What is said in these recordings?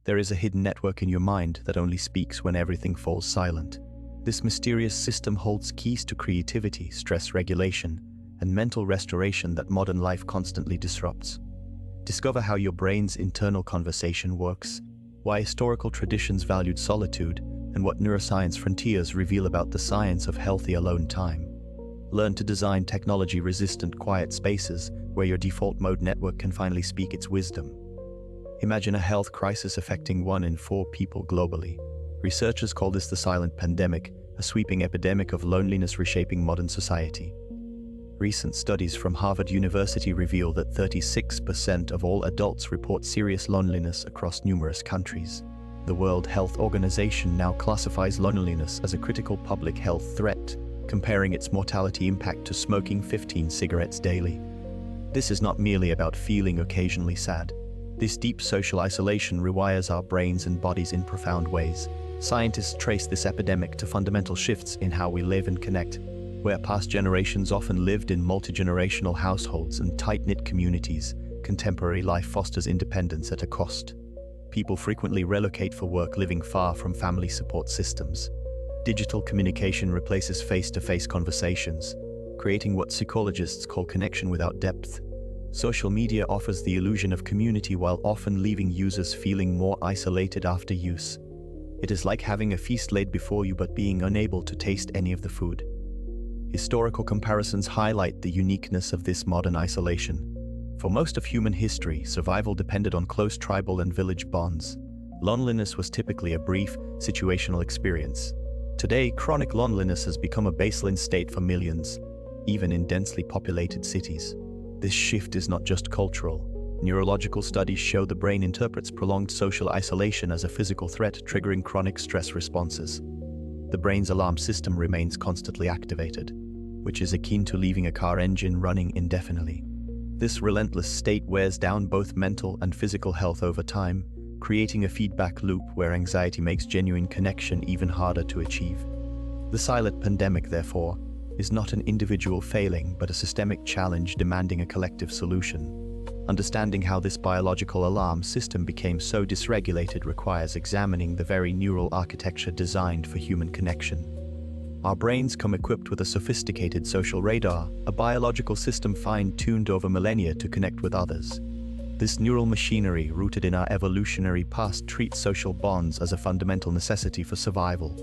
There is a hidden network in your mind that only speaks when everything falls silent. This mysterious system holds keys to creativity, stress regulation, and mental restoration that modern life constantly disrupts. Discover how your brain's internal conversation works, why historical traditions valued solitude, and what neuroscience frontiers reveal about the science of healthy alone time. Learn to design technology-resistant quiet spaces where your default mode network can finally speak its wisdom. Imagine a health crisis affecting 1 in 4 people globally. Researchers call this the silent pandemic, a sweeping epidemic of loneliness reshaping modern society. Recent studies from Harvard University reveal that 36% of all adults report serious loneliness across numerous countries. The World Health Organization now classifies loneliness as a critical public health threat, comparing its mortality impact to smoking 15 cigarettes daily. This is not merely about feeling occasionally sad. This deep social isolation rewires our brains and bodies in profound ways. Scientists trace this epidemic to fundamental shifts in how we live and connect. Where past generations often lived in multi-generational households and tight-knit communities, contemporary life fosters independence at a cost. People frequently relocate for work, living far from family support systems. Digital communication replaces face-to-face conversations, creating what psychologists call connection without depth. Social media offers the illusion of community while often leaving users feeling more isolated after use. It is like having a feast laid before you but being unable to taste any of the food. Historical comparisons highlight the uniqueness of this modern isolation. For most of human history, survival depended on close tribal and village bonds. Loneliness was typically a brief, situational experience. Today, chronic loneliness has become a baseline state for millions, even in densely populated cities. This shift is not just cultural. Neurological studies show the brain interprets prolonged social isolation as a physical threat, triggering chronic stress responses. The brain's alarm system remains constantly activated, which is akin to leaving a car engine running indefinitely. This relentless state wears down both mental and physical health over time, creating a feedback loop where anxiety makes genuine connection even harder to achieve. The silent pandemic, therefore, is not an individual failing but a systemic challenge demanding a collective solution. Understanding how this biological alarm system became so dysregulated requires examining the very neural architecture designed for human connection. Our brains come equipped with a sophisticated social radar, a biological system fine-tuned over millennia to connect with others. This neural machinery, rooted in our evolutionary past, treats social bonds as a fundamental necessity for survival.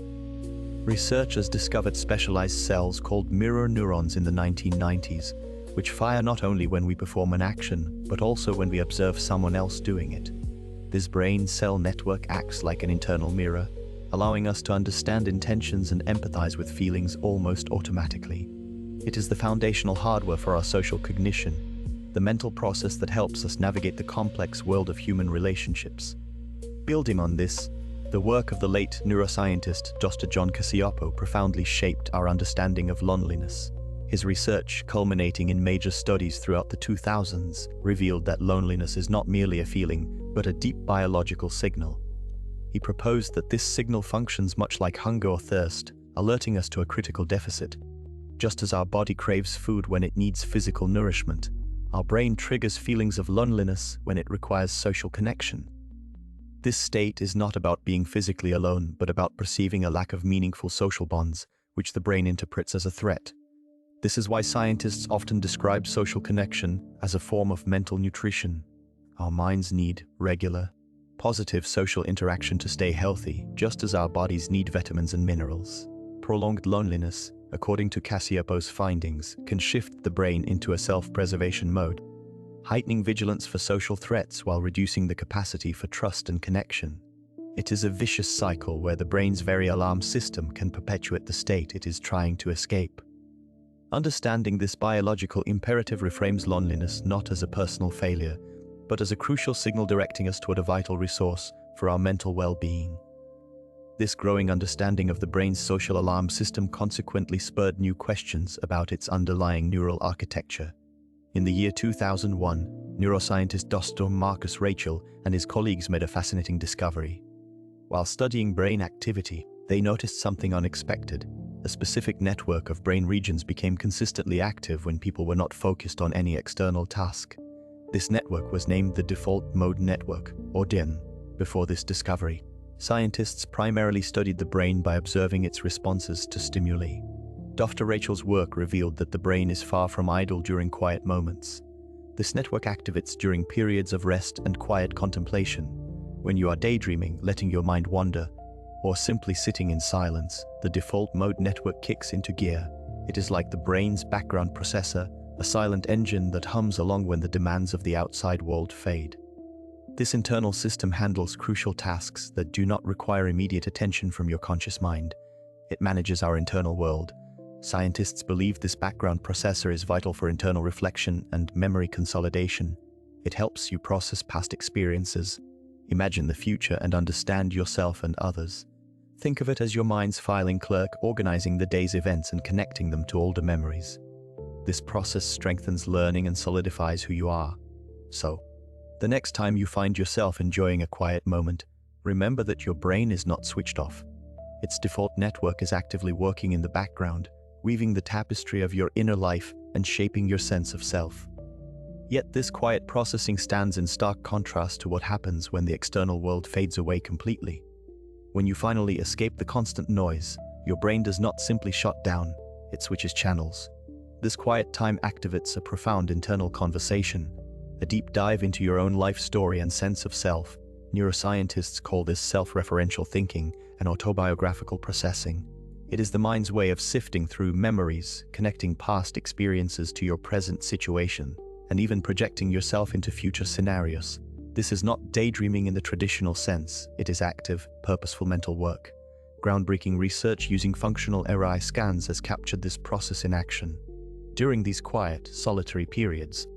Researchers discovered specialized cells called mirror neurons in the 1990s, which fire not only when we perform an action, but also when we observe someone else doing it. This brain cell network acts like an internal mirror, allowing us to understand intentions and empathize with feelings almost automatically. It is the foundational hardware for our social cognition, the mental process that helps us navigate the complex world of human relationships. Building on this, the work of the late neuroscientist Dr. John Cacioppo profoundly shaped our understanding of loneliness. His research, culminating in major studies throughout the 2000s, revealed that loneliness is not merely a feeling, but a deep biological signal. He proposed that this signal functions much like hunger or thirst, alerting us to a critical deficit. Just as our body craves food when it needs physical nourishment, our brain triggers feelings of loneliness when it requires social connection. This state is not about being physically alone, but about perceiving a lack of meaningful social bonds, which the brain interprets as a threat. This is why scientists often describe social connection as a form of mental nutrition. Our minds need regular, positive social interaction to stay healthy, just as our bodies need vitamins and minerals. Prolonged loneliness, according to Cacioppo's findings, can shift the brain into a self-preservation mode, heightening vigilance for social threats while reducing the capacity for trust and connection. It is a vicious cycle where the brain's very alarm system can perpetuate the state it is trying to escape. Understanding this biological imperative reframes loneliness not as a personal failure, but as a crucial signal directing us toward a vital resource for our mental well-being. This growing understanding of the brain's social alarm system consequently spurred new questions about its underlying neural architecture. In the year 2001, neuroscientist Dr. Marcus Rachel and his colleagues made a fascinating discovery. While studying brain activity, they noticed something unexpected. A specific network of brain regions became consistently active when people were not focused on any external task. This network was named the default mode network, or DIN. Before this discovery, scientists primarily studied the brain by observing its responses to stimuli. Dr. Rachel's work revealed that the brain is far from idle during quiet moments. This network activates during periods of rest and quiet contemplation. When you are daydreaming, letting your mind wander, or simply sitting in silence, the default mode network kicks into gear. It is like the brain's background processor, a silent engine that hums along when the demands of the outside world fade. This internal system handles crucial tasks that do not require immediate attention from your conscious mind. It manages our internal world. Scientists believe this background processor is vital for internal reflection and memory consolidation. It helps you process past experiences, imagine the future, and understand yourself and others. Think of it as your mind's filing clerk organizing the day's events and connecting them to older memories. This process strengthens learning and solidifies who you are. So, the next time you find yourself enjoying a quiet moment, remember that your brain is not switched off. Its default network is actively working in the background, weaving the tapestry of your inner life and shaping your sense of self. Yet this quiet processing stands in stark contrast to what happens when the external world fades away completely. When you finally escape the constant noise, your brain does not simply shut down, it switches channels. This quiet time activates a profound internal conversation, a deep dive into your own life story and sense of self. Neuroscientists call this self-referential thinking and autobiographical processing. It is the mind's way of sifting through memories, connecting past experiences to your present situation, and even projecting yourself into future scenarios. This is not daydreaming in the traditional sense. It is active, purposeful mental work. Groundbreaking research using functional MRI scans has captured this process in action. During these quiet, solitary periods,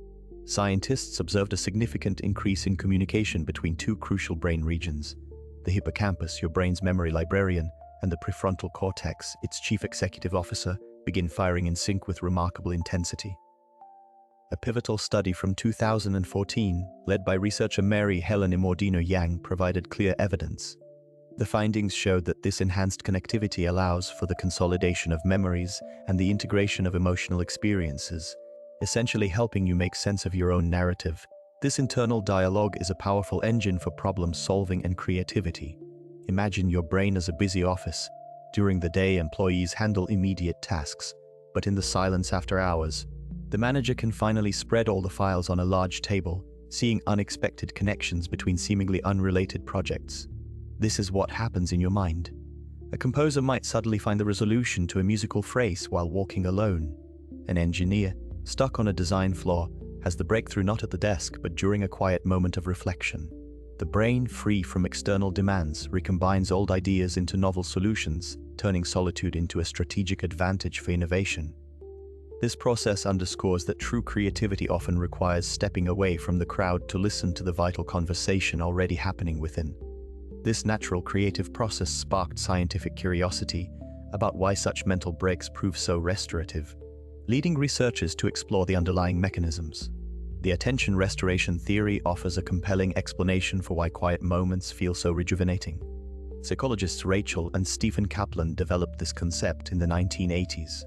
scientists observed a significant increase in communication between two crucial brain regions. The hippocampus, your brain's memory librarian, and the prefrontal cortex, its chief executive officer, begin firing in sync with remarkable intensity. A pivotal study from 2014, led by researcher Mary Helen Imordino-Yang, provided clear evidence. The findings showed that this enhanced connectivity allows for the consolidation of memories and the integration of emotional experiences, essentially helping you make sense of your own narrative. This internal dialogue is a powerful engine for problem solving and creativity. Imagine your brain as a busy office. During the day, employees handle immediate tasks, but in the silence after hours, the manager can finally spread all the files on a large table, seeing unexpected connections between seemingly unrelated projects. This is what happens in your mind. A composer might suddenly find the resolution to a musical phrase while walking alone. An engineer, stuck on a design flaw, has the breakthrough not at the desk but during a quiet moment of reflection. The brain, free from external demands, recombines old ideas into novel solutions, turning solitude into a strategic advantage for innovation. This process underscores that true creativity often requires stepping away from the crowd to listen to the vital conversation already happening within. This natural creative process sparked scientific curiosity about why such mental breaks prove so restorative, leading researchers to explore the underlying mechanisms. The attention restoration theory offers a compelling explanation for why quiet moments feel so rejuvenating. Psychologists Rachel and Stephen Kaplan developed this concept in the 1980s.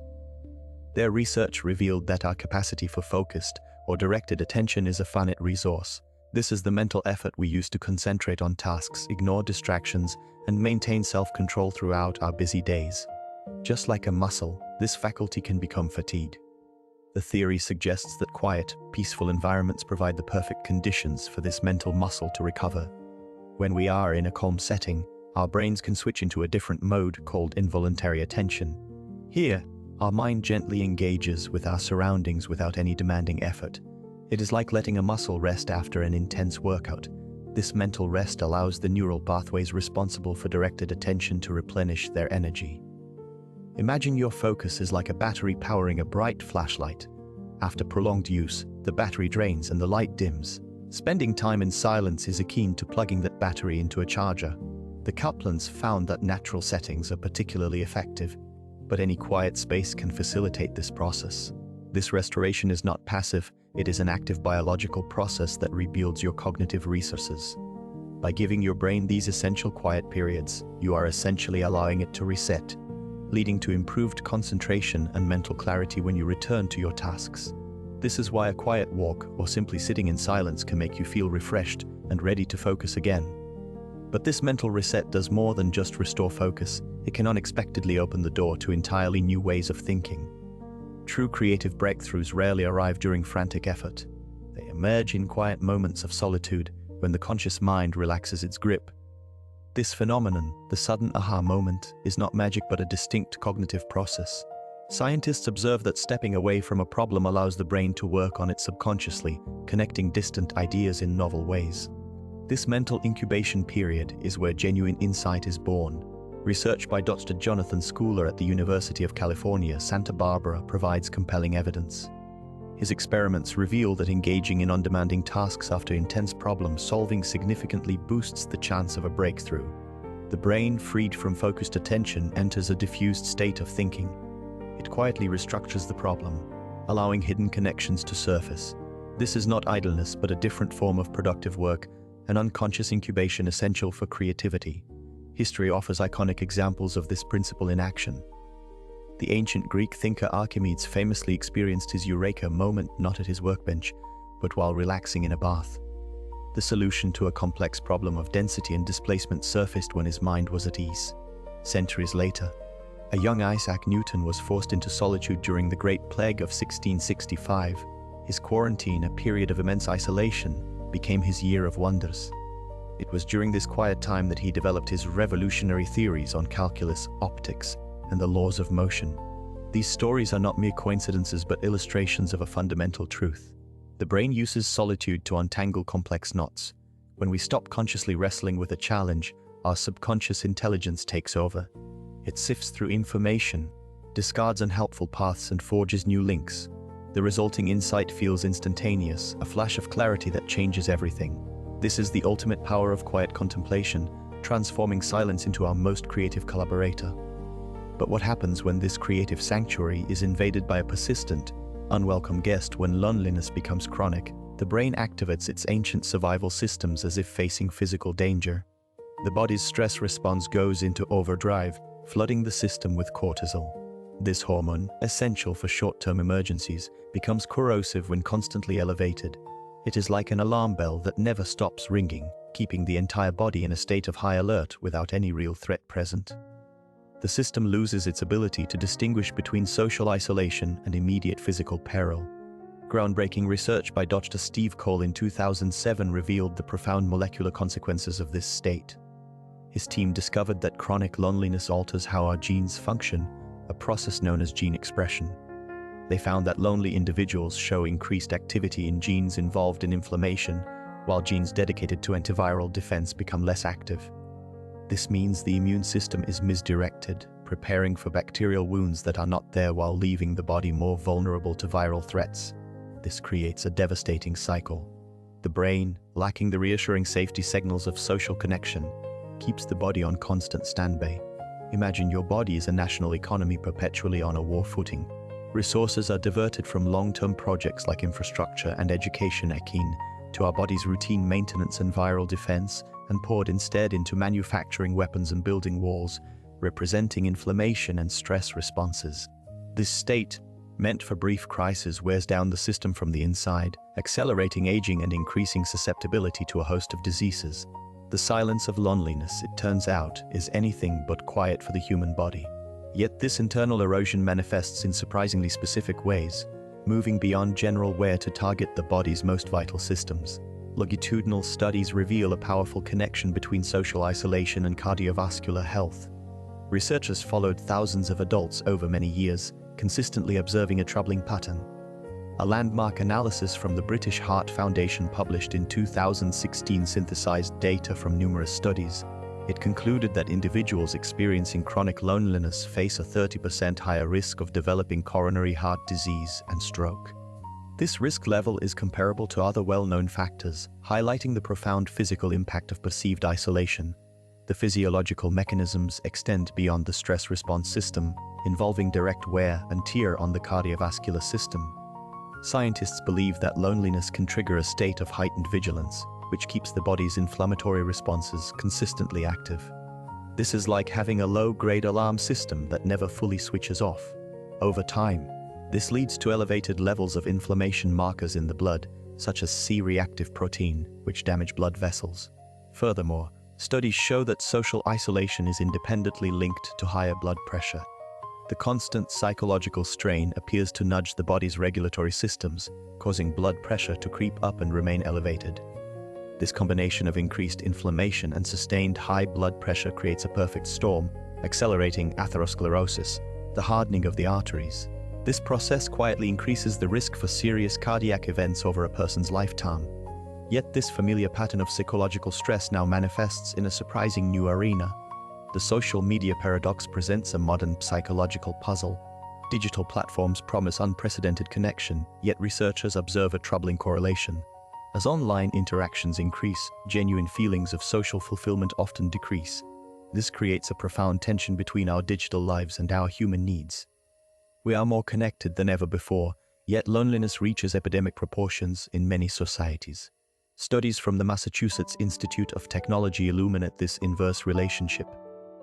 Their research revealed that our capacity for focused or directed attention is a finite resource. This is the mental effort we use to concentrate on tasks, ignore distractions, and maintain self-control throughout our busy days. Just like a muscle, this faculty can become fatigued. The theory suggests that quiet, peaceful environments provide the perfect conditions for this mental muscle to recover. When we are in a calm setting, our brains can switch into a different mode called involuntary attention. Here, our mind gently engages with our surroundings without any demanding effort. It is like letting a muscle rest after an intense workout. This mental rest allows the neural pathways responsible for directed attention to replenish their energy. Imagine your focus is like a battery powering a bright flashlight. After prolonged use, the battery drains and the light dims. Spending time in silence is akin to plugging that battery into a charger. The Kaplans found that natural settings are particularly effective, but any quiet space can facilitate this process. This restoration is not passive, it is an active biological process that rebuilds your cognitive resources. By giving your brain these essential quiet periods, you are essentially allowing it to reset, leading to improved concentration and mental clarity when you return to your tasks. This is why a quiet walk or simply sitting in silence can make you feel refreshed and ready to focus again. But this mental reset does more than just restore focus. It can unexpectedly open the door to entirely new ways of thinking. True creative breakthroughs rarely arrive during frantic effort. They emerge in quiet moments of solitude when the conscious mind relaxes its grip. This phenomenon, the sudden aha moment, is not magic but a distinct cognitive process. Scientists observe that stepping away from a problem allows the brain to work on it subconsciously, connecting distant ideas in novel ways. This mental incubation period is where genuine insight is born. Research by Dr. Jonathan Schooler at the University of California, Santa Barbara provides compelling evidence. His experiments reveal that engaging in undemanding tasks after intense problem solving significantly boosts the chance of a breakthrough. The brain, freed from focused attention, enters a diffused state of thinking. It quietly restructures the problem, allowing hidden connections to surface. This is not idleness, but a different form of productive work, an unconscious incubation essential for creativity. History offers iconic examples of this principle in action. The ancient Greek thinker Archimedes famously experienced his eureka moment not at his workbench, but while relaxing in a bath. The solution to a complex problem of density and displacement surfaced when his mind was at ease. Centuries later, a young Isaac Newton was forced into solitude during the Great Plague of 1665. His quarantine, a period of immense isolation, became his year of wonders. It was during this quiet time that he developed his revolutionary theories on calculus, optics, and the laws of motion. These stories are not mere coincidences but illustrations of a fundamental truth. The brain uses solitude to untangle complex knots. When we stop consciously wrestling with a challenge, our subconscious intelligence takes over. It sifts through information, discards unhelpful paths, and forges new links. The resulting insight feels instantaneous, a flash of clarity that changes everything. This is the ultimate power of quiet contemplation, transforming silence into our most creative collaborator. But what happens when this creative sanctuary is invaded by a persistent, unwelcome guest? When loneliness becomes chronic, the brain activates its ancient survival systems as if facing physical danger. The body's stress response goes into overdrive, flooding the system with cortisol. This hormone, essential for short-term emergencies, becomes corrosive when constantly elevated. It is like an alarm bell that never stops ringing, keeping the entire body in a state of high alert without any real threat present. The system loses its ability to distinguish between social isolation and immediate physical peril. Groundbreaking research by Dr. Steve Cole in 2007 revealed the profound molecular consequences of this state. His team discovered that chronic loneliness alters how our genes function, a process known as gene expression. They found that lonely individuals show increased activity in genes involved in inflammation, while genes dedicated to antiviral defense become less active. This means the immune system is misdirected, preparing for bacterial wounds that are not there while leaving the body more vulnerable to viral threats. This creates a devastating cycle. The brain, lacking the reassuring safety signals of social connection, keeps the body on constant standby. Imagine your body is a national economy perpetually on a war footing. Resources are diverted from long-term projects like infrastructure and education akin to our body's routine maintenance and viral defense, and poured instead into manufacturing weapons and building walls, representing inflammation and stress responses. This state, meant for brief crisis, wears down the system from the inside, accelerating aging and increasing susceptibility to a host of diseases. The silence of loneliness, it turns out, is anything but quiet for the human body. Yet this internal erosion manifests in surprisingly specific ways, moving beyond general wear to target the body's most vital systems. Longitudinal studies reveal a powerful connection between social isolation and cardiovascular health. Researchers followed thousands of adults over many years, consistently observing a troubling pattern. A landmark analysis from the British Heart Foundation published in 2016 synthesized data from numerous studies. It concluded that individuals experiencing chronic loneliness face a 30% higher risk of developing coronary heart disease and stroke. This risk level is comparable to other well-known factors, highlighting the profound physical impact of perceived isolation. The physiological mechanisms extend beyond the stress response system, involving direct wear and tear on the cardiovascular system. Scientists believe that loneliness can trigger a state of heightened vigilance, which keeps the body's inflammatory responses consistently active. This is like having a low-grade alarm system that never fully switches off. Over time, this leads to elevated levels of inflammation markers in the blood, such as C-reactive protein, which damage blood vessels. Furthermore, Studies show that social isolation is independently linked to higher blood pressure. The constant psychological strain appears to nudge the body's regulatory systems, causing blood pressure to creep up and remain elevated. This combination of increased inflammation and sustained high blood pressure creates a perfect storm, accelerating atherosclerosis, the hardening of the arteries. This process quietly increases the risk for serious cardiac events over a person's lifetime. Yet this familiar pattern of psychological stress now manifests in a surprising new arena. The social media paradox presents a modern psychological puzzle. Digital platforms promise unprecedented connection, yet researchers observe a troubling correlation. As online interactions increase, genuine feelings of social fulfillment often decrease. This creates a profound tension between our digital lives and our human needs. We are more connected than ever before, yet loneliness reaches epidemic proportions in many societies. Studies from the Massachusetts Institute of Technology illuminate this inverse relationship.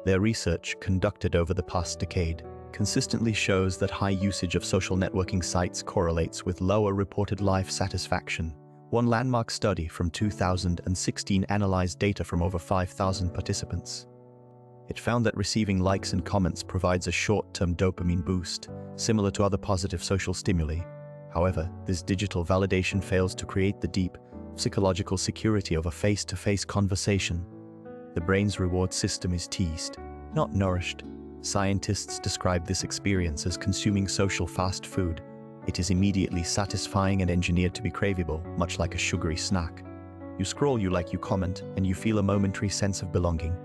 Their research, conducted over the past decade, consistently shows that high usage of social networking sites correlates with lower reported life satisfaction. One landmark study from 2016 analyzed data from over 5,000 participants. It found that receiving likes and comments provides a short-term dopamine boost, similar to other positive social stimuli. However, this digital validation fails to create the deep, psychological security of a face-to-face conversation. The brain's reward system is teased, not nourished. Scientists describe this experience as consuming social fast food. It is immediately satisfying and engineered to be craveable, much like a sugary snack. You scroll, you like, you comment, and you feel a momentary sense of belonging.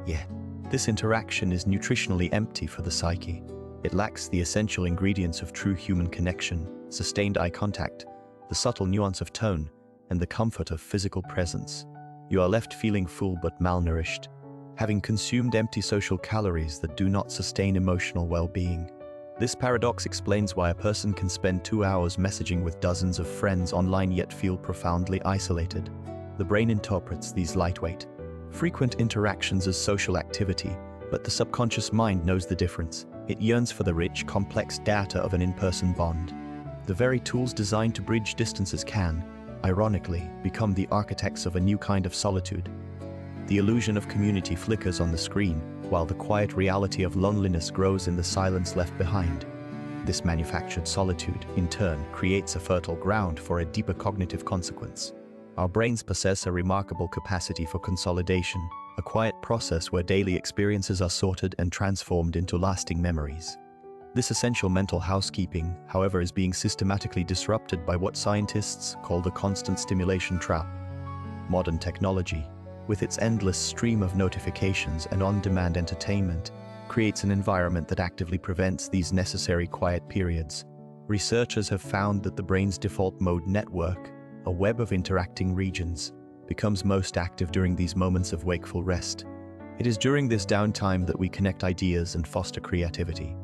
Yet, this interaction is nutritionally empty for the psyche. It lacks the essential ingredients of true human connection, sustained eye contact, the subtle nuance of tone, and the comfort of physical presence. You are left feeling full but malnourished, having consumed empty social calories that do not sustain emotional well-being. This paradox explains why a person can spend 2 hours messaging with dozens of friends online yet feel profoundly isolated. The brain interprets these lightweight, frequent interactions as social activity, but the subconscious mind knows the difference. It yearns for the rich, complex data of an in-person bond. The very tools designed to bridge distances can, ironically, become the architects of a new kind of solitude. The illusion of community flickers on the screen, while the quiet reality of loneliness grows in the silence left behind. This manufactured solitude, in turn, creates a fertile ground for a deeper cognitive consequence. Our brains possess a remarkable capacity for consolidation, a quiet process where daily experiences are sorted and transformed into lasting memories. This essential mental housekeeping, however, is being systematically disrupted by what scientists call the constant stimulation trap. Modern technology, with its endless stream of notifications and on-demand entertainment, creates an environment that actively prevents these necessary quiet periods. Researchers have found that the brain's default mode network, a web of interacting regions, becomes most active during these moments of wakeful rest. It is during this downtime that we connect ideas and foster creativity.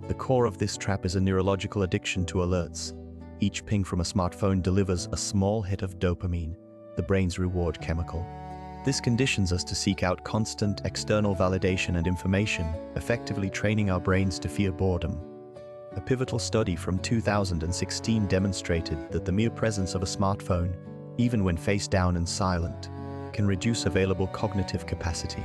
The core of this trap is a neurological addiction to alerts. Each ping from a smartphone delivers a small hit of dopamine, the brain's reward chemical. This conditions us to seek out constant external validation and information, effectively training our brains to fear boredom. A pivotal study from 2016 demonstrated that the mere presence of a smartphone, even when face down and silent, can reduce available cognitive capacity.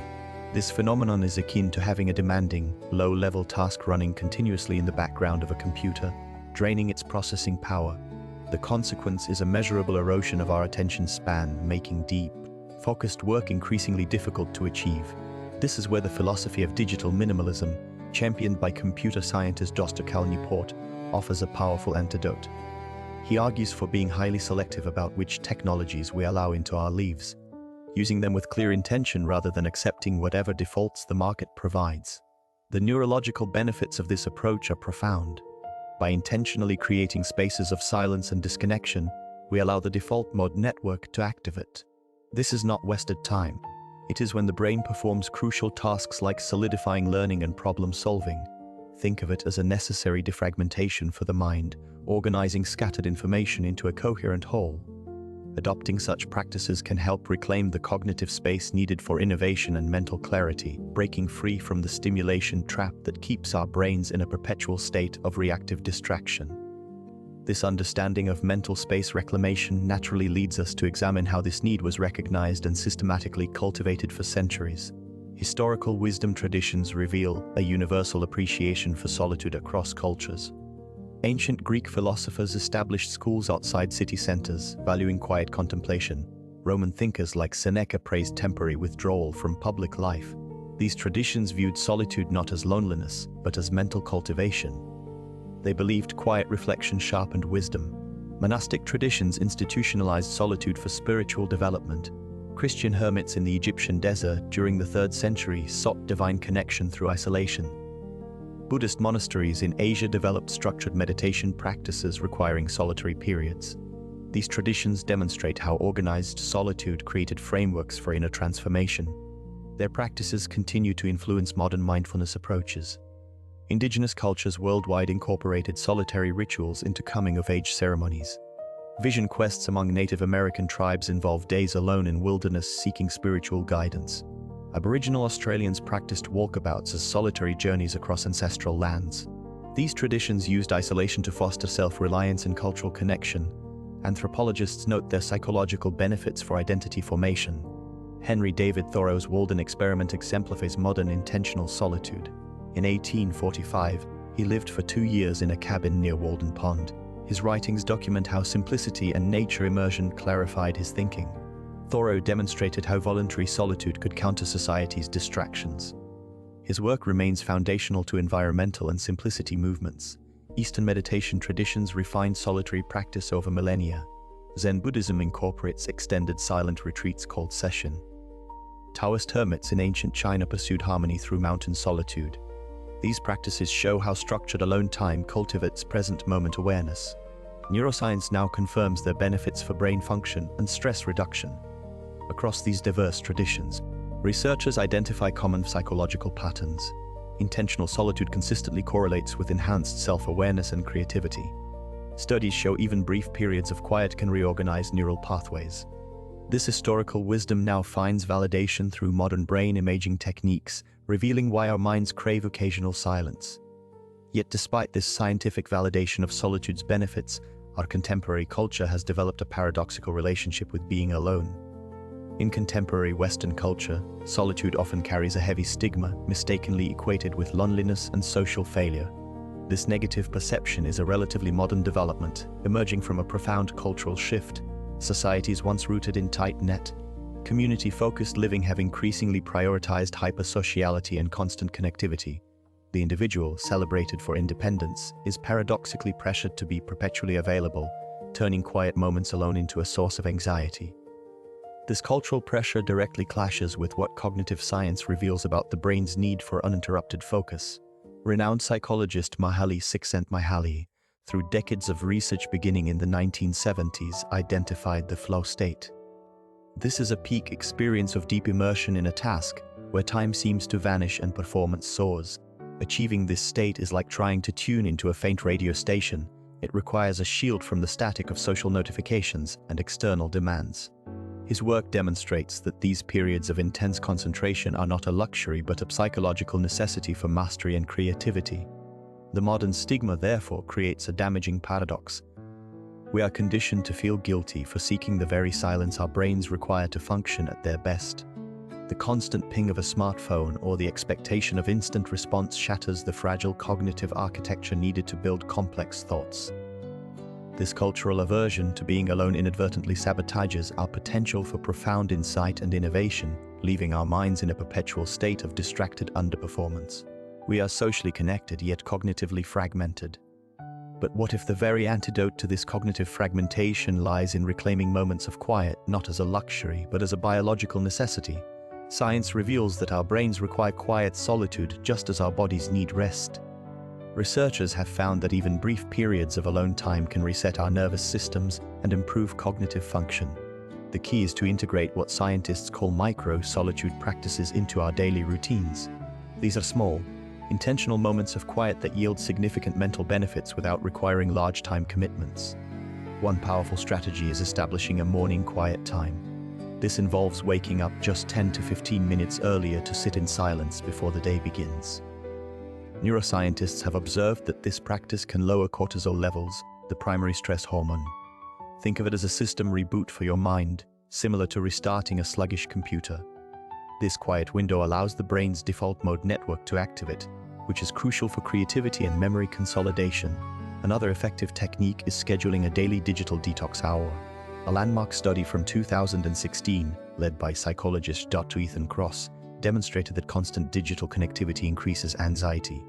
This phenomenon is akin to having a demanding, low-level task running continuously in the background of a computer, draining its processing power. The consequence is a measurable erosion of our attention span, making deep, focused work increasingly difficult to achieve. This is where the philosophy of digital minimalism, championed by computer scientist Dr. Cal Newport, offers a powerful antidote. He argues for being highly selective about which technologies we allow into our lives, using them with clear intention rather than accepting whatever defaults the market provides. The neurological benefits of this approach are profound. By intentionally creating spaces of silence and disconnection, we allow the default mode network to activate. This is not wasted time. It is when the brain performs crucial tasks like solidifying learning and problem solving. Think of it as a necessary defragmentation for the mind, organizing scattered information into a coherent whole. Adopting such practices can help reclaim the cognitive space needed for innovation and mental clarity, breaking free from the stimulation trap that keeps our brains in a perpetual state of reactive distraction. This understanding of mental space reclamation naturally leads us to examine how this need was recognized and systematically cultivated for centuries. Historical wisdom traditions reveal a universal appreciation for solitude across cultures. Ancient Greek philosophers established schools outside city centers, valuing quiet contemplation. Roman thinkers like Seneca praised temporary withdrawal from public life. These traditions viewed solitude not as loneliness, but as mental cultivation. They believed quiet reflection sharpened wisdom. Monastic traditions institutionalized solitude for spiritual development. Christian hermits in the Egyptian desert during the 3rd century sought divine connection through isolation. Buddhist monasteries in Asia developed structured meditation practices requiring solitary periods. These traditions demonstrate how organized solitude created frameworks for inner transformation. Their practices continue to influence modern mindfulness approaches. Indigenous cultures worldwide incorporated solitary rituals into coming-of-age ceremonies. Vision quests among Native American tribes involved days alone in wilderness seeking spiritual guidance. Aboriginal Australians practiced walkabouts as solitary journeys across ancestral lands. These traditions used isolation to foster self-reliance and cultural connection. Anthropologists note their psychological benefits for identity formation. Henry David Thoreau's Walden experiment exemplifies modern intentional solitude. In 1845, he lived for 2 years in a cabin near Walden Pond. His writings document how simplicity and nature immersion clarified his thinking. Thoreau demonstrated how voluntary solitude could counter society's distractions. His work remains foundational to environmental and simplicity movements. Eastern meditation traditions refined solitary practice over millennia. Zen Buddhism incorporates extended silent retreats called session. Taoist hermits in ancient China pursued harmony through mountain solitude. These practices show how structured alone time cultivates present moment awareness. Neuroscience now confirms their benefits for brain function and stress reduction. Across these diverse traditions, researchers identify common psychological patterns. Intentional solitude consistently correlates with enhanced self-awareness and creativity. Studies show even brief periods of quiet can reorganize neural pathways. This historical wisdom now finds validation through modern brain imaging techniques, revealing why our minds crave occasional silence. Yet despite this scientific validation of solitude's benefits, our contemporary culture has developed a paradoxical relationship with being alone. In contemporary Western culture, solitude often carries a heavy stigma, mistakenly equated with loneliness and social failure. This negative perception is a relatively modern development, emerging from a profound cultural shift. Societies once rooted in tight-knit, community-focused living have increasingly prioritized hypersociality and constant connectivity. The individual, celebrated for independence, is paradoxically pressured to be perpetually available, turning quiet moments alone into a source of anxiety. This cultural pressure directly clashes with what cognitive science reveals about the brain's need for uninterrupted focus. Renowned psychologist Mihaly Csikszentmihalyi, through decades of research beginning in the 1970s, identified the flow state. This is a peak experience of deep immersion in a task, where time seems to vanish and performance soars. Achieving this state is like trying to tune into a faint radio station. It requires a shield from the static of social notifications and external demands. His work demonstrates that these periods of intense concentration are not a luxury but a psychological necessity for mastery and creativity. The modern stigma, therefore, creates a damaging paradox. We are conditioned to feel guilty for seeking the very silence our brains require to function at their best. The constant ping of a smartphone or the expectation of instant response shatters the fragile cognitive architecture needed to build complex thoughts. This cultural aversion to being alone inadvertently sabotages our potential for profound insight and innovation, leaving our minds in a perpetual state of distracted underperformance. We are socially connected yet cognitively fragmented. But what if the very antidote to this cognitive fragmentation lies in reclaiming moments of quiet, not as a luxury, but as a biological necessity? Science reveals that our brains require quiet solitude just as our bodies need rest. Researchers have found that even brief periods of alone time can reset our nervous systems and improve cognitive function. The key is to integrate what scientists call micro-solitude practices into our daily routines. These are small, intentional moments of quiet that yield significant mental benefits without requiring large time commitments. One powerful strategy is establishing a morning quiet time. This involves waking up just 10 to 15 minutes earlier to sit in silence before the day begins. Neuroscientists have observed that this practice can lower cortisol levels, the primary stress hormone. Think of it as a system reboot for your mind, similar to restarting a sluggish computer. This quiet window allows the brain's default mode network to activate, which is crucial for creativity and memory consolidation. Another effective technique is scheduling a daily digital detox hour. A landmark study from 2016, led by psychologist Dr. Ethan Kross, demonstrated that constant digital connectivity increases anxiety.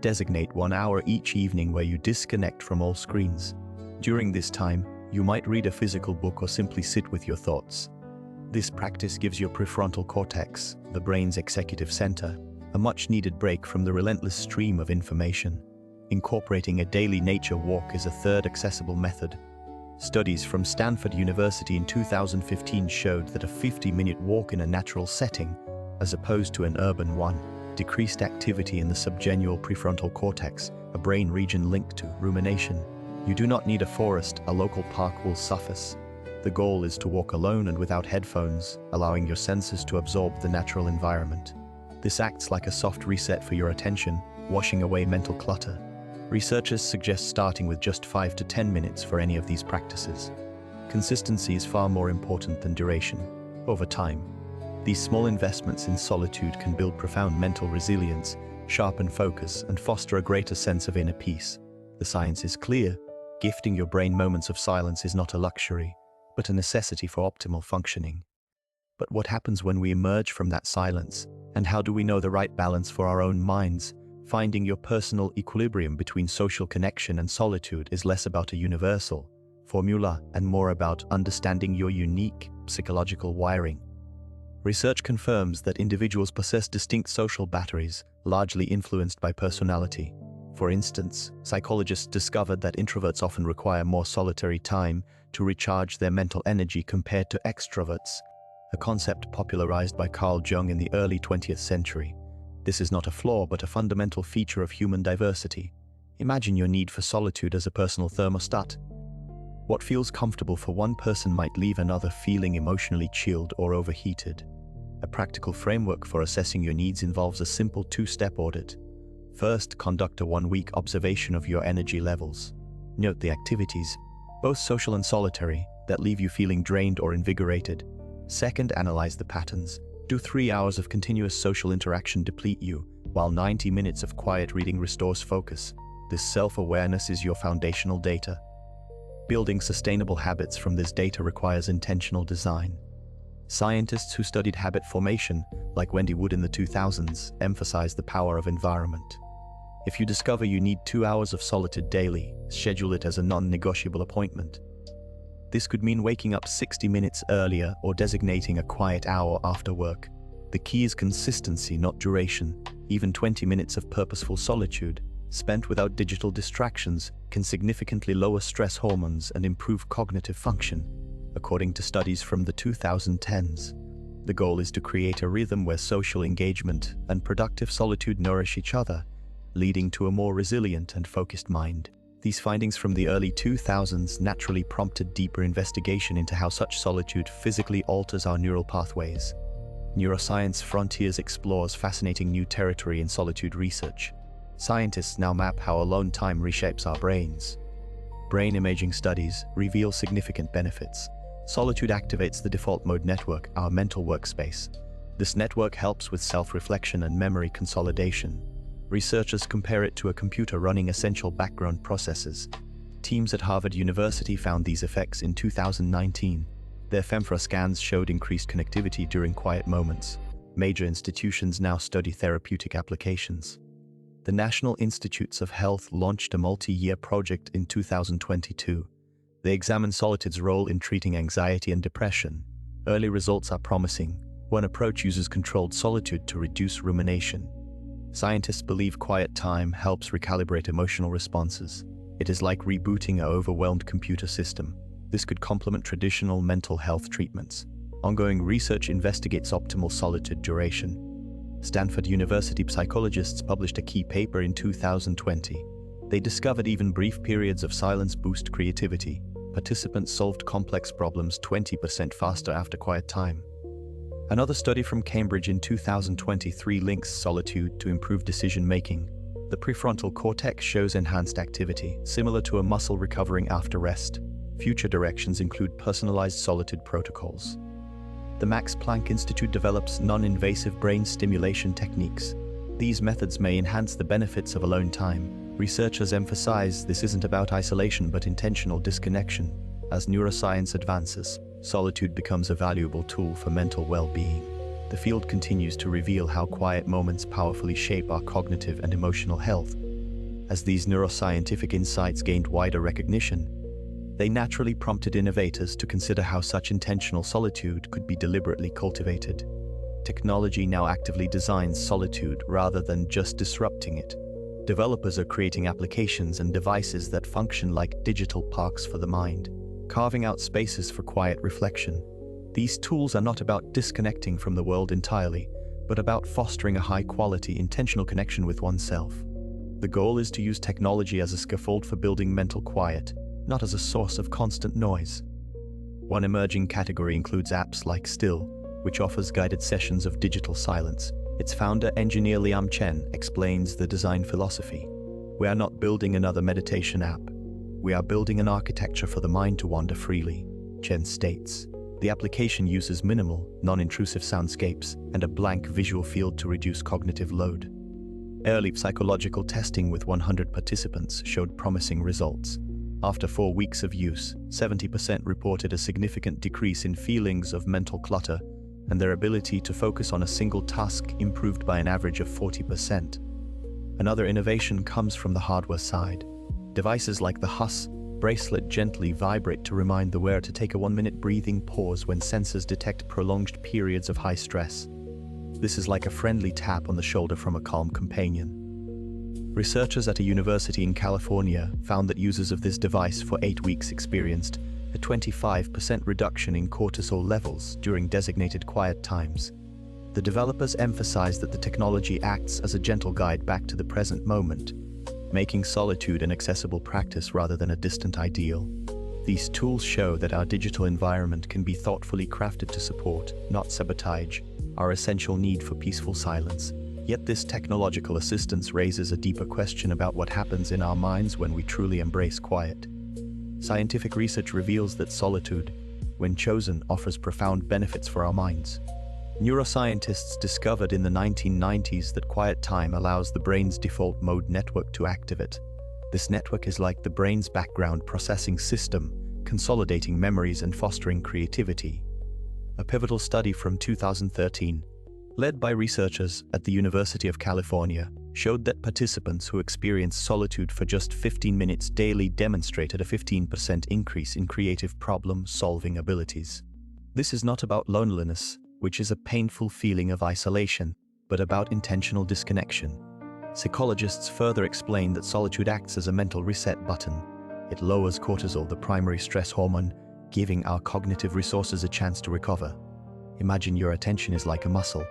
Designate 1 hour each evening where you disconnect from all screens. During this time, you might read a physical book or simply sit with your thoughts. This practice gives your prefrontal cortex, the brain's executive center, a much-needed break from the relentless stream of information. Incorporating a daily nature walk is a third accessible method. Studies from Stanford University in 2015 showed that a 50-minute walk in a natural setting, as opposed to an urban one, decreased activity in the subgenual prefrontal cortex, a brain region linked to rumination. You do not need a forest, a local park will suffice. The goal is to walk alone and without headphones, allowing your senses to absorb the natural environment. This acts like a soft reset for your attention, washing away mental clutter. Researchers suggest starting with just 5 to 10 minutes for any of these practices. Consistency is far more important than duration. Over time, these small investments in solitude can build profound mental resilience, sharpen focus, and foster a greater sense of inner peace. The science is clear. Gifting your brain moments of silence is not a luxury, but a necessity for optimal functioning. But what happens when we emerge from that silence, and how do we know the right balance for our own minds? Finding your personal equilibrium between social connection and solitude is less about a universal formula and more about understanding your unique psychological wiring. Research confirms that individuals possess distinct social batteries, largely influenced by personality. For instance, psychologists discovered that introverts often require more solitary time to recharge their mental energy compared to extroverts, a concept popularized by Carl Jung in the early 20th century. This is not a flaw, but a fundamental feature of human diversity. Imagine your need for solitude as a personal thermostat. What feels comfortable for one person might leave another feeling emotionally chilled or overheated. A practical framework for assessing your needs involves a simple two-step audit. First, conduct a 1-week observation of your energy levels. Note the activities, both social and solitary, that leave you feeling drained or invigorated. Second, analyze the patterns. Do 3 hours of continuous social interaction deplete you, while 90 minutes of quiet reading restores focus? This self-awareness is your foundational data. Building sustainable habits from this data requires intentional design. Scientists who studied habit formation, like Wendy Wood in the 2000s, emphasize the power of environment. If you discover you need 2 hours of solitude daily, schedule it as a non-negotiable appointment. This could mean waking up 60 minutes earlier or designating a quiet hour after work. The key is consistency, not duration. Even 20 minutes of purposeful solitude, spent without digital distractions, can significantly lower stress hormones and improve cognitive function, according to studies from the 2010s. The goal is to create a rhythm where social engagement and productive solitude nourish each other, leading to a more resilient and focused mind. These findings from the early 2000s naturally prompted deeper investigation into how such solitude physically alters our neural pathways. Neuroscience Frontiers explores fascinating new territory in solitude research. Scientists now map how alone time reshapes our brains. Brain imaging studies reveal significant benefits. Solitude activates the default mode network, our mental workspace. This network helps with self-reflection and memory consolidation. Researchers compare it to a computer running essential background processes. Teams at Harvard University found these effects in 2019. Their fMRI scans showed increased connectivity during quiet moments. Major institutions now study therapeutic applications. The National Institutes of Health launched a multi-year project in 2022. They examined solitude's role in treating anxiety and depression. Early results are promising. One approach uses controlled solitude to reduce rumination. Scientists believe quiet time helps recalibrate emotional responses. It is like rebooting an overwhelmed computer system. This could complement traditional mental health treatments. Ongoing research investigates optimal solitude duration. Stanford University psychologists published a key paper in 2020. They discovered even brief periods of silence boost creativity. Participants solved complex problems 20% faster after quiet time. Another study from Cambridge in 2023 links solitude to improve decision-making. The prefrontal cortex shows enhanced activity, similar to a muscle recovering after rest. Future directions include personalized solitude protocols. The Max Planck Institute develops non-invasive brain stimulation techniques. These methods may enhance the benefits of alone time. Researchers emphasize this isn't about isolation but intentional disconnection. As neuroscience advances, solitude becomes a valuable tool for mental well-being. The field continues to reveal how quiet moments powerfully shape our cognitive and emotional health. As these neuroscientific insights gained wider recognition, they naturally prompted innovators to consider how such intentional solitude could be deliberately cultivated. Technology now actively designs solitude rather than just disrupting it. Developers are creating applications and devices that function like digital parks for the mind, carving out spaces for quiet reflection. These tools are not about disconnecting from the world entirely, but about fostering a high-quality, intentional connection with oneself. The goal is to use technology as a scaffold for building mental quiet, not as a source of constant noise. One emerging category includes apps like Still, which offers guided sessions of digital silence. Its founder, engineer Liam Chen, explains the design philosophy. We are not building another meditation app. We are building an architecture for the mind to wander freely, Chen states. The application uses minimal, non-intrusive soundscapes and a blank visual field to reduce cognitive load. Early psychological testing with 100 participants showed promising results. After 4 weeks of use, 70% reported a significant decrease in feelings of mental clutter, and their ability to focus on a single task improved by an average of 40%. Another innovation comes from the hardware side. Devices like the HUS bracelet gently vibrate to remind the wearer to take a 1-minute breathing pause when sensors detect prolonged periods of high stress. This is like a friendly tap on the shoulder from a calm companion. Researchers at a university in California found that users of this device for 8 weeks experienced a 25% reduction in cortisol levels during designated quiet times. The developers emphasized that the technology acts as a gentle guide back to the present moment, making solitude an accessible practice rather than a distant ideal. These tools show that our digital environment can be thoughtfully crafted to support, not sabotage, our essential need for peaceful silence. Yet this technological assistance raises a deeper question about what happens in our minds when we truly embrace quiet. Scientific research reveals that solitude, when chosen, offers profound benefits for our minds. Neuroscientists discovered in the 1990s that quiet time allows the brain's default mode network to activate. This network is like the brain's background processing system, consolidating memories and fostering creativity. A pivotal study from 2013, led by researchers at the University of California, showed that participants who experienced solitude for just 15 minutes daily demonstrated a 15% increase in creative problem-solving abilities. This is not about loneliness, which is a painful feeling of isolation, but about intentional disconnection. Psychologists further explain that solitude acts as a mental reset button. It lowers cortisol, the primary stress hormone, giving our cognitive resources a chance to recover. Imagine your attention is like a muscle.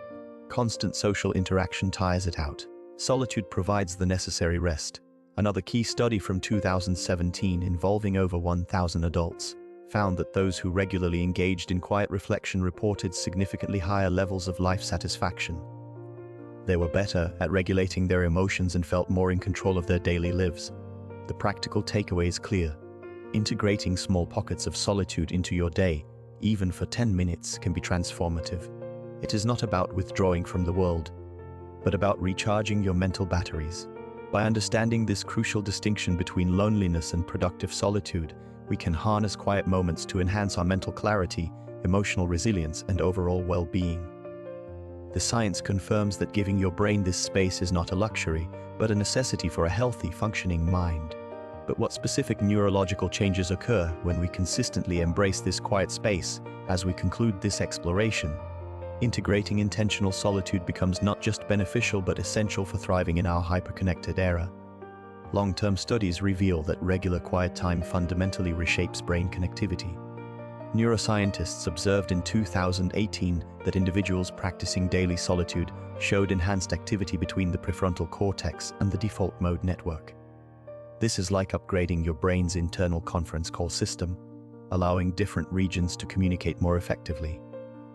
Constant social interaction tires it out. Solitude provides the necessary rest. Another key study from 2017 involving over 1,000 adults found that those who regularly engaged in quiet reflection reported significantly higher levels of life satisfaction. They were better at regulating their emotions and felt more in control of their daily lives. The practical takeaway is clear. Integrating small pockets of solitude into your day, even for 10 minutes, can be transformative. It is not about withdrawing from the world, but about recharging your mental batteries. By understanding this crucial distinction between loneliness and productive solitude, we can harness quiet moments to enhance our mental clarity, emotional resilience, and overall well-being. The science confirms that giving your brain this space is not a luxury, but a necessity for a healthy, functioning mind. But what specific neurological changes occur when we consistently embrace this quiet space? As we conclude this exploration, integrating intentional solitude becomes not just beneficial but essential for thriving in our hyperconnected era. Long-term studies reveal that regular quiet time fundamentally reshapes brain connectivity. Neuroscientists observed in 2018 that individuals practicing daily solitude showed enhanced activity between the prefrontal cortex and the default mode network. This is like upgrading your brain's internal conference call system, allowing different regions to communicate more effectively.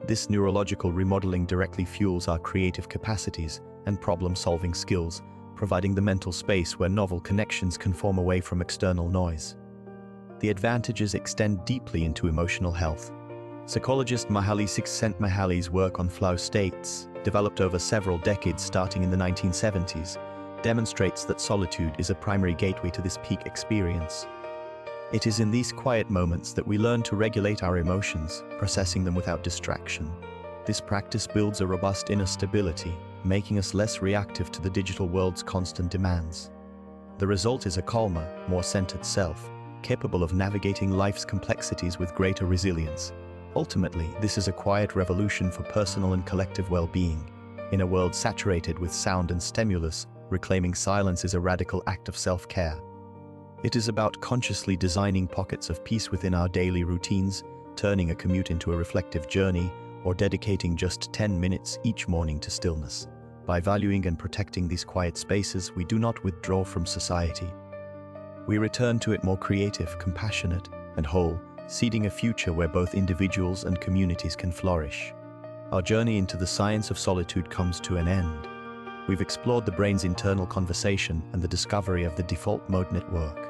This neurological remodeling directly fuels our creative capacities and problem-solving skills, providing the mental space where novel connections can form away from external noise. The advantages extend deeply into emotional health. Psychologist Mihaly Csikszentmihalyi's work on flow states, developed over several decades starting in the 1970s, demonstrates that solitude is a primary gateway to this peak experience. It is in these quiet moments that we learn to regulate our emotions, processing them without distraction. This practice builds a robust inner stability, making us less reactive to the digital world's constant demands. The result is a calmer, more centered self, capable of navigating life's complexities with greater resilience. Ultimately, this is a quiet revolution for personal and collective well-being. In a world saturated with sound and stimulus, reclaiming silence is a radical act of self-care. It is about consciously designing pockets of peace within our daily routines, turning a commute into a reflective journey, or dedicating just 10 minutes each morning to stillness. By valuing and protecting these quiet spaces, we do not withdraw from society. We return to it more creative, compassionate, and whole, seeding a future where both individuals and communities can flourish. Our journey into the science of solitude comes to an end. We've explored the brain's internal conversation and the discovery of the default mode network.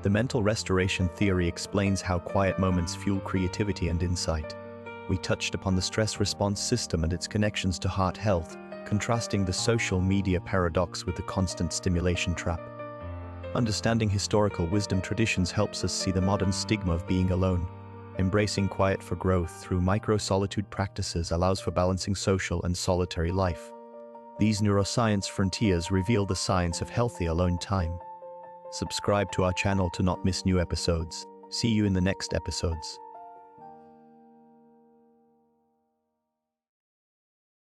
The mental restoration theory explains how quiet moments fuel creativity and insight. We touched upon the stress response system and its connections to heart health, contrasting the social media paradox with the constant stimulation trap. Understanding historical wisdom traditions helps us see the modern stigma of being alone. Embracing quiet for growth through micro-solitude practices allows for balancing social and solitary life. These neuroscience frontiers reveal the science of healthy alone time. Subscribe to our channel to not miss new episodes. See you in the next episodes.